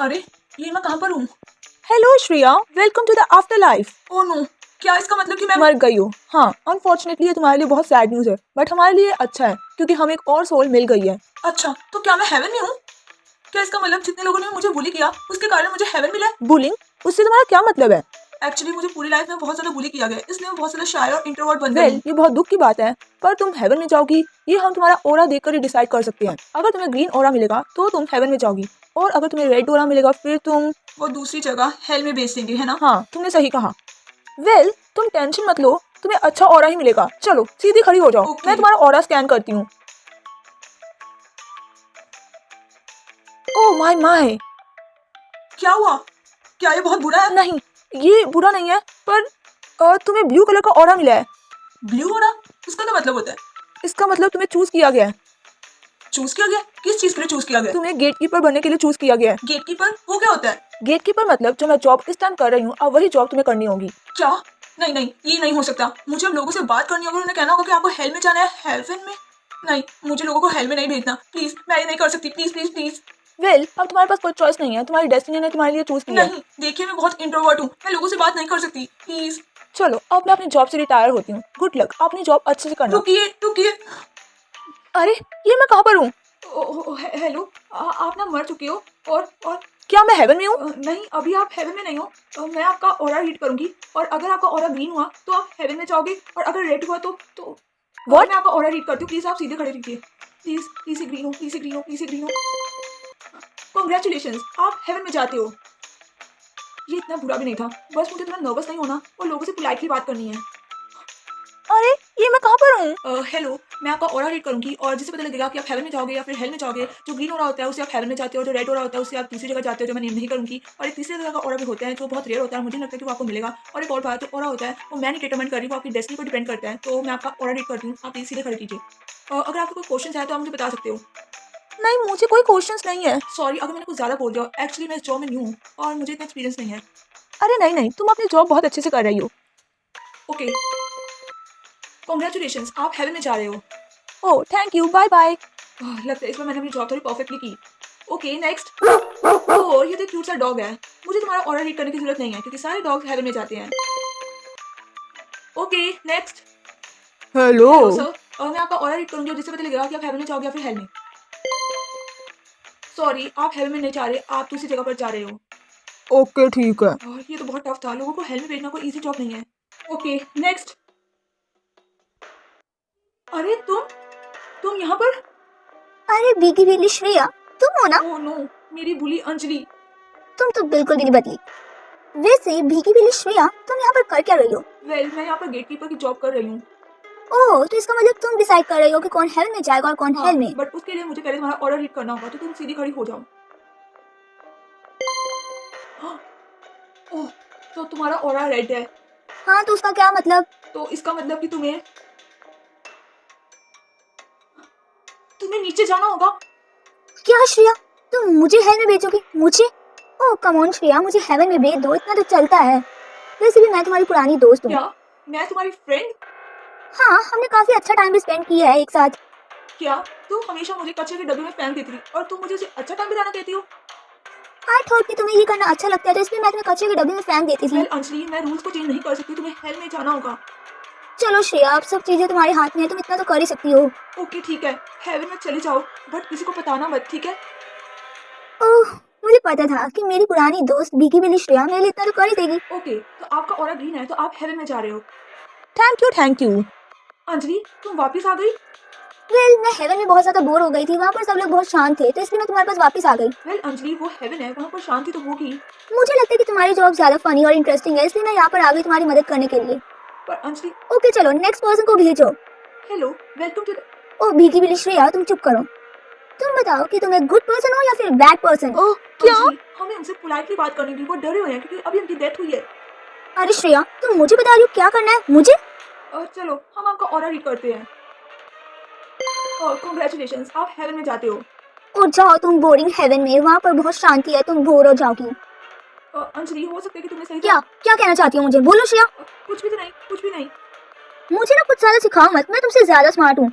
अरे ये मैं कहाँ पर हूँ? Hello Shreya, welcome to the afterlife. Oh no, क्या इसका मतलब कि मैं मर गई हो? हाँ, अनफॉर्चुनेटली ये तुम्हारे लिए बहुत सैड न्यूज़ है, बट हमारे लिए अच्छा है क्योंकि हमें एक और सोल मिल गई है। अच्छा, तो क्या मैं हेवन में हूँ? क्या इसका मतलब जितने लोगों ने मुझे बुली किया उसके कारण मुझे हेवन मिला है? बुलिंग? उससे तुम्हारा क्या मतलब है? एक्चुअली मुझे पूरी लाइफ में बहुत ज्यादा बुली किया गया है, इसलिए मैं बहुत ज्यादा शाय और इंट्रोवर्ट बन गई हूँ। ये बहुत दुख की बात है, पर तुम हेवन में जाओगी ये हम तुम्हारा ओरा देखकर ही डिसाइड कर सकते हैं। अगर तुम्हें ग्रीन ओरा मिलेगा तो तुम हेवन में जाओगी, और अगर तुम्हें रेड ओरा मिलेगा फिर तुम वो दूसरी जगह हेल में भेज देंगे, है ना? हाँ, तुमने सही कहा। तुम टेंशन मत लो, तुम्हें अच्छा ओरा ही मिलेगा। चलो सीधी खड़ी हो जाओ, Okay. मैं तुम्हारा ओरा स्कैन करती हूँ। ओह माय माय, क्या हुआ? क्या ये बहुत बुरा है? नहीं ये बुरा नहीं है, पर तुम्हें ब्लू कलर का ऑरा मिला है। ब्लू हो रहा, इसका क्या मतलब होता है? इसका मतलब तुम्हें चूज किया गया है। चूज किया गया? किस चीज के लिए चूज किया गया? तुम्हें गेटकीपर बनने के लिए चूज किया गया है। गेटकीपर वो क्या होता है? गेटकीपर मतलब जो मैं जॉब इस टाइम कर रही हूँ, अब वही जॉब तुम्हें करनी होगी। क्या? नहीं नहीं, ये नहीं हो सकता। मुझे अब लोगों से बात करनी होगी, उन्हें कहना होगा कि आपको हेल में जाना है। हेवन में? नहीं, मुझे लोगों को हेल में नहीं भेजना प्लीज। मैं ये नहीं कर सकती, प्लीज प्लीज प्लीज। अब तुम्हारे पास कोई चॉइस नहीं है, तुम्हारी डेस्टिनी ने तुम्हारे लिए चूज किया है। नहीं, देखिए मैं बहुत इंट्रोवर्ट हूँ, मैं लोगों से बात नहीं कर सकती, प्लीज। चलो अब मैं अपनी जॉब से रिटायर होती हूँ। गुड लक, अपनी जॉब अच्छे से करना। रुकिए रुकिए। अरे ये मैं कहाँ पर हूँ? हेलो, आप ना मर चुके हो और क्या मैं हेवन में हूँ? नहीं, अभी आप हेवन में नहीं हो। मैं आपका ऑरा रीड करूंगी और अगर आपका ऑरा ग्रीन हुआ तो आप हेवन में जाओगे, और अगर रेड हुआ तो What? मैं आपका ऑरा रीड करती हूँ। प्लीज आप सीधे खड़े रहिए। प्लीज प्लीज से ग्रीन हो, प्लीज से ग्रीन हो, प्लीज से ग्रीन हो। कॉन्ग्रेचुलेशन, आप हेवन में जाते हो। ये इतना बुरा भी नहीं था, बस मुझे थोड़ा नर्वस नहीं होना और लोगों से पोलाइटली बात करनी है। अरे ये मैं कहाँ पर हूँ? हेलो, मैं आपका ऑरा रीड करूंगी और जिससे पता लगेगा कि आप हेवन में जाओगे या फिर हेल में जाओगे। जो ग्रीन ऑरा होता है उसे आप हेवन में जाते हो, जो रेड ऑरा होता है उसे आप दूसरी जगह जाते हो, जो मैं नेम नहीं करूंगी। और एक तीसरी जगह का ऑरा भी होता है जो बहुत रेयर होता है, मुझे लगता है कि वो आपको मिलेगा। और एक और बात, जो ऑरा होता है वो मैं नहीं डिटरमाइन कर रही, वो आपकी डेस्टिनी पर डिपेंड करता है। तो मैं आपका ऑरा रीड करती हूँ, आप सीधे खड़े कीजिए। अगर आपको कोई क्वेश्चन है तो आप मुझे बता सकते हो। नहीं, मुझे कोई क्वेश्चंस नहीं है। सॉरी अगर मैंने कुछ ज़्यादा बोल दिया, एक्चुअली मैं इस जॉब में न्यू हूँ और मुझे इतना एक्सपीरियंस नहीं है। अरे नहीं, तुम अपनी जॉब बहुत अच्छे से कर रही हो। ओके, कॉन्ग्रेचुलेशंस, आप हेवन में जा रहे हो। Oh thank you, bye bye. लगता है इस बार मैंने अपनी जॉब थोड़ी परफेक्टली की। Okay next. ओह ये तो क्यूट सा डॉग है। मुझे तुम्हारा ऑर्डर रीड करने की जरूरत नहीं है क्योंकि सारे डॉग हेवन में जाते हैं। Okay next. हेलो सर, मैं आपका ऑर्डर रीड करूंगी और जिससे पता लगेगा कि आप हेवन में जाओगे या फिर हेल में। सॉरी, आप हेवन में नहीं जा रहे, आप दूसरी जगह पर जा रहे हो। ओके ठीक है। ये तो बहुत टफ था, लोगों को हेल में भेजना कोई इजी जॉब नहीं है। Okay next. अरे तुम यहाँ पर? अरे भीगी बिल्ली श्रेया, तुम हो ना? ओह नो, मेरी बुली अंजलि। तुम तो बिल्कुल भी नहीं बदली। वैसे भीगी बिल्ली श्रेया, तुम यहाँ पर कर क्या रही हो? मैं यहाँ पर गेटकीपर की जॉब कर रही हूँ। ओह, तो इसका मतलब तुम डिसाइड कर रही हो कि कौन हेल में जाएगा और कौन हेल में। बट उसके लिए मुझे पहले तुम्हारा ऑर्डर रीड करना होगा, तो तुम सीधी खड़ी हो जाओ। ओह, तो तुम्हारा ऑरा रेड है। हाँ, तो उसका क्या मतलब? तो इसका मतलब कि तुम्हें नीचे जाना होगा। क्या श्रेया, तुम मुझे हेल में भेजोगी? मुझे? ओह कम ऑन श्रेया, मुझे हेवन में भेज दो, इतना तो चलता है। वैसे भी मैं तुम्हारी पुरानी दोस्त हूँ। क्या मैं तुम्हारी फ्रेंड? हाँ, हमने काफी अच्छा टाइम भी स्पेंड किया है एक साथ। क्या तुम हमेशा मुझे कचरे के डब्बे में फेंक देती थी और तुम मुझे उसे अच्छा टाइम बिताना कहती हो? आई थॉट कि तुम्हें ये करना अच्छा लगता है, तो इसलिए मैं तुम्हें कचरे के डब्बे में फेंक देती थी। वेल अंजलि, मैं रूल्स को चेंज नहीं कर सकती, तुम्हें हेल में जाना होगा। चलो श्रेया, अब सब चीजें तुम्हारे हाथ में है, तुम इतना तो कर ही सकती हो। ओके ठीक है, हेवन में चले जाओ, बट किसी को बताना मत, ठीक है? ओह, मुझे पता था कि मेरी पुरानी दोस्त भीगी बिल्ली श्रेया मेरे लिए इतना तो कर ही देगी। ओके, तो आपका ऑरा ग्रीन है, तो आप हेवन में जा रहे हो। Thank you. अंजलि, तुम वापस आ गई। मैं हेवन में बहुत ज्यादा बोर हो गई थी, वहाँ पर सब लोग बहुत शांत थे, तो इसलिए मैं तुम्हारे पास वापस आ गई। अंजलि, वो हेवन है, वहाँ पर शांति तो होगी। मुझे लगता है कि तुम्हारी जॉब ज्यादा फनी और इंटरेस्टिंग है, इसलिए मैं यहाँ पर आ गई तुम्हारी मदद करने के लिए। पर अंजलि। ओके चलो, नेक्स्ट पर्सन को भेजो। Hello, welcome to. ओ भीगी बिल्ली श्रेया, तुम चुप करो। तुम बताओ कि तुम एक गुड पर्सन हो या फिर बैड पर्सन? ओह क्या? अंजलि, हमें उनसे पोलाइटली बात करनी थी, वो डरे हुए हैं क्योंकि अभी उनकी डेथ हुई है। अरे श्रेया, तुम मुझे बता रही हो क्या करना है मुझे? चलो हम आपका ऑरा रीड करते हैं। कॉन्ग्रेचुलेशंस, आप हेवन में जाते हो। ओ जाओ तुम बोरिंग हेवन में, वहाँ पर बहुत शांति है, तुम बोर हो जाओगी। अंजलि, हो सकता है कि तुमने सही क्या क्या कहना चाहती हो मुझे? बोलो श्रेया। कुछ भी तो नहीं, कुछ भी नहीं। मुझे ना कुछ ज्यादा सिखाओ मत, मैं तुमसे ज्यादा स्मार्ट हूँ।